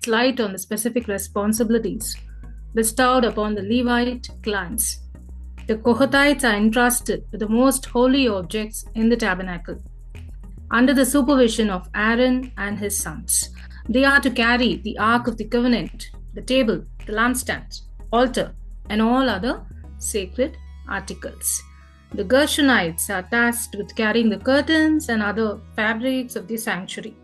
sheds light on the specific responsibilities bestowed upon the Levite clans. The Kohathites are entrusted with the most holy objects in the tabernacle. Under the supervision of Aaron and his sons, they are to carry the Ark of the Covenant, the table, the lampstand, altar, and all other sacred articles. The Gershonites are tasked with carrying the curtains and other fabrics of the sanctuary,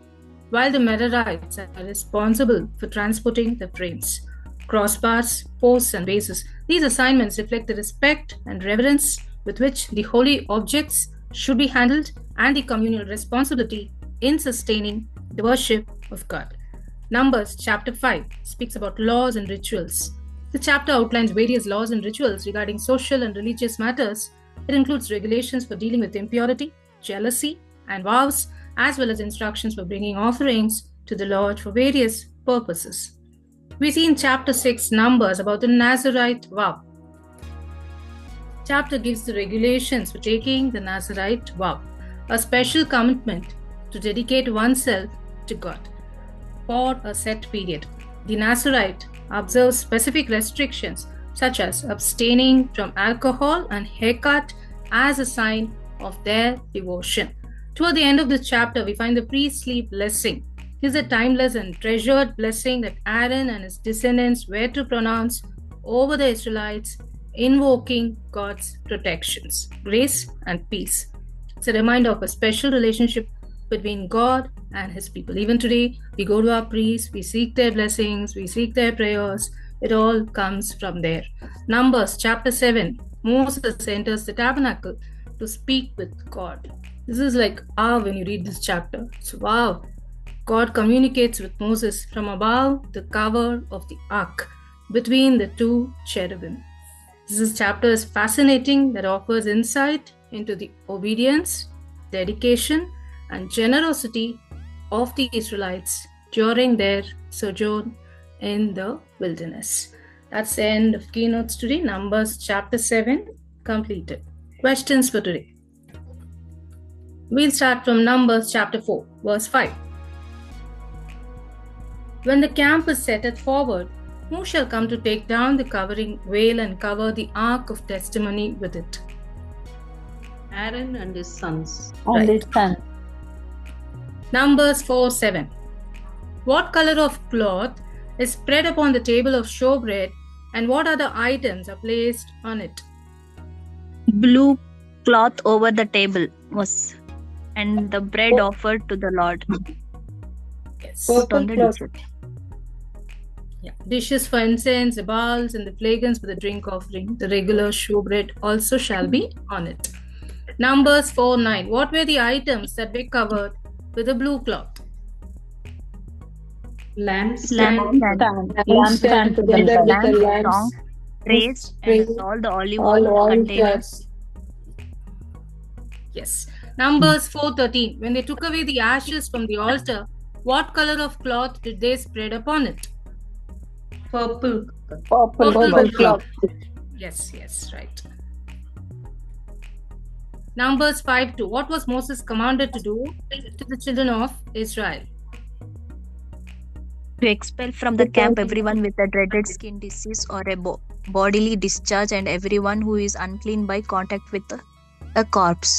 while the Merarites are responsible for transporting the frames, crossbars, posts, and bases. These assignments reflect the respect and reverence with which the holy objects should be handled and the communal responsibility in sustaining the worship of God. Numbers chapter 5 speaks about laws and rituals. The chapter outlines various laws and rituals regarding social and religious matters. It includes regulations for dealing with impurity, jealousy, and vows, as well as instructions for bringing offerings to the Lord for various purposes. We see in chapter 6 Numbers about the Nazirite vow. Chapter gives the regulations for taking the Nazirite vow, a special commitment to dedicate oneself to God for a set period. The Nazirite observes specific restrictions such as abstaining from alcohol and haircut as a sign of their devotion. Toward the end of this chapter, we find the priestly blessing. It is a timeless and treasured blessing that Aaron and his descendants were to pronounce over the Israelites, invoking God's protections, grace, and peace. It's a reminder of a special relationship between God and his people. Even today, we go to our priests, we seek their blessings, we seek their prayers. It all comes from there. Numbers chapter 7, Moses enters the tabernacle to speak with God. This is like when you read this chapter. So wow, God communicates with Moses from above the cover of the ark between the two cherubim. This chapter is fascinating that offers insight into the obedience, dedication, and generosity of the Israelites during their sojourn in the wilderness. That's the end of keynotes today. Numbers chapter 7 completed. Questions for today. We'll start from Numbers chapter 4, verse 5. When the camp is set forward, who shall come to take down the covering veil and cover the ark of testimony with it? Aaron and his sons. And his son. Numbers 4:7. What color of cloth is spread upon the table of showbread, and what other items are placed on it? Blue cloth over the table was, and the bread offered to the Lord. Yes. Put on the dishes. Yeah. Dishes for incense, the bowls, and the flagons for the drink offering. The regular showbread also shall be on it. Numbers 4:9. What were the items that were covered with a blue cloth? Lampstand Together with the lamps, trays, and all the olive oil containers. Yes. Numbers 4:13. When they took away the ashes from the altar, what color of cloth did they spread upon it? Purple. purple cloth. Yes, right. Numbers 5:2. What was Moses commanded to do to the children of Israel? To expel from the camp everyone with a dreaded skin disease or a bodily discharge, and everyone who is unclean by contact with a corpse.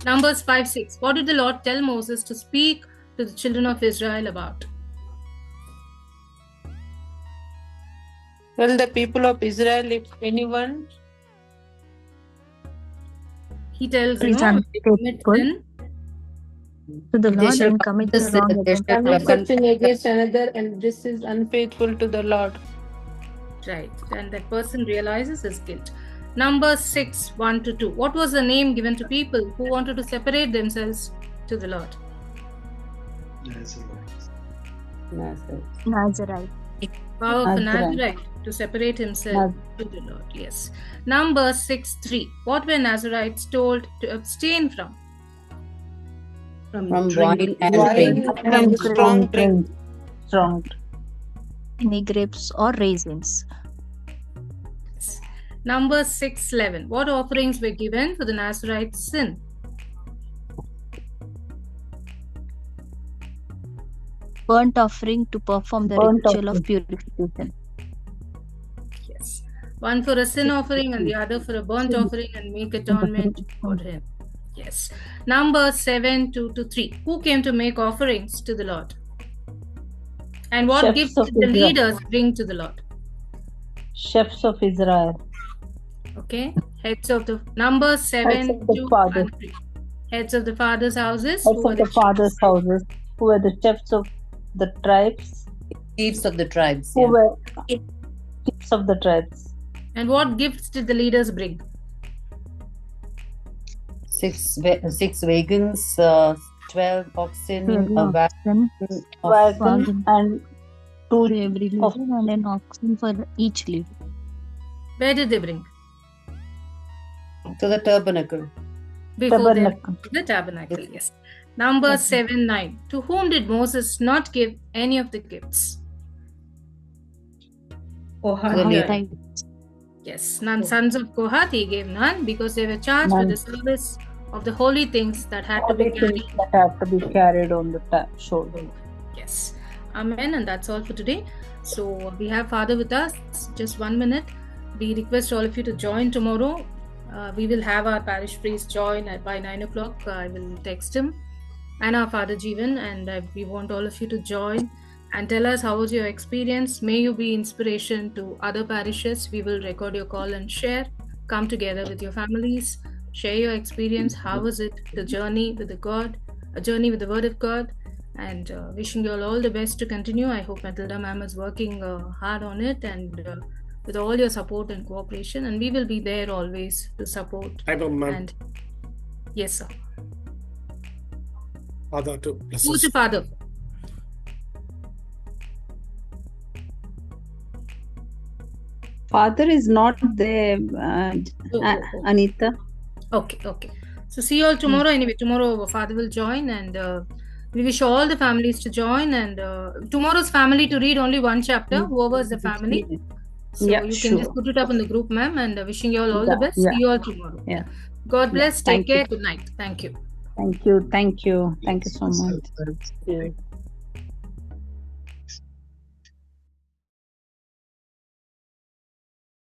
Numbers 5:6. What did the Lord tell Moses to speak to the children of Israel about? Well, the people of Israel, if anyone He tells Is unfaithful to the Lord and commit the wrong against something against another, and this is unfaithful to the Lord. Right, and that person realizes his guilt. Numbers 6:1-2. What was the name given to people who wanted to separate themselves to the Lord? Nazarite. Vow of a Nazarite to separate himself to the Lord. Yes. Numbers 6:3. What were Nazarites told to abstain from? From wine and drink. From strong drink. Strong. Any grapes or raisins. Numbers 6:11. What offerings were given for the Nazarite's sin? burnt offering to perform the Burnt ritual offering. of purification. Yes. One for a sin offering and the other for a burnt offering and make atonement for him. Yes. Numbers 7, 2 to 3. Who came to make offerings to the Lord? And what Chefs gifts of did the Israel. leaders bring to the Lord? Chefs of Israel. Okay. Heads of the Numbers 7, Heads of the 2 father. and 3. Heads of the fathers' houses. Heads Who are of the fathers' houses, who were the chefs of the tribes, Chiefs of the tribes. who Yeah. were chiefs of the tribes. And what gifts did the leaders bring? Six wagons, 12 oxen, 12 a wagon oxen of Wagon and two to every leader of and an oxen for each leader. Where did they bring? to the tabernacle. Before they tabernacle. the tabernacle, yes. Numbers 7, 9. To whom did Moses not give any of the gifts? Kohath. Kohath. Right. Yes, none sons of Kohath he gave none because they were charged None. with the service of the holy things that had to be Holy carried. things that have to be carried on the shoulder. Yes. Amen. And that's all for today. So we have Father with us. Just 1 minute. We request all of you to join tomorrow. We will have our parish priest join by 9 o'clock. I will text him and our Father Jeevan, and we want all of you to join and tell us how was your experience. May you be inspiration to other parishes. We will record your call and share. Come together with your families. Share your experience. How was it? The journey with the God, a journey with the Word of God. And wishing you all the best to continue. I hope Matilda ma'am is working hard on it and with all your support and cooperation. And we will be there always to support. I know, ma'am. And yes, sir. Father to bless Who's us. the Father? Father is not there, Anita. Okay. So see you all tomorrow. Anyway, tomorrow Father will join, and we wish all the families to join. And tomorrow's family to read only one chapter. Whoever is the family. So Yeah, you can sure. just put it up in the group, ma'am. And wishing you all the Yeah, best. yeah. See you all tomorrow. Yeah. God bless. Thank Take care. you. Good night. Thank you. Thank you so much.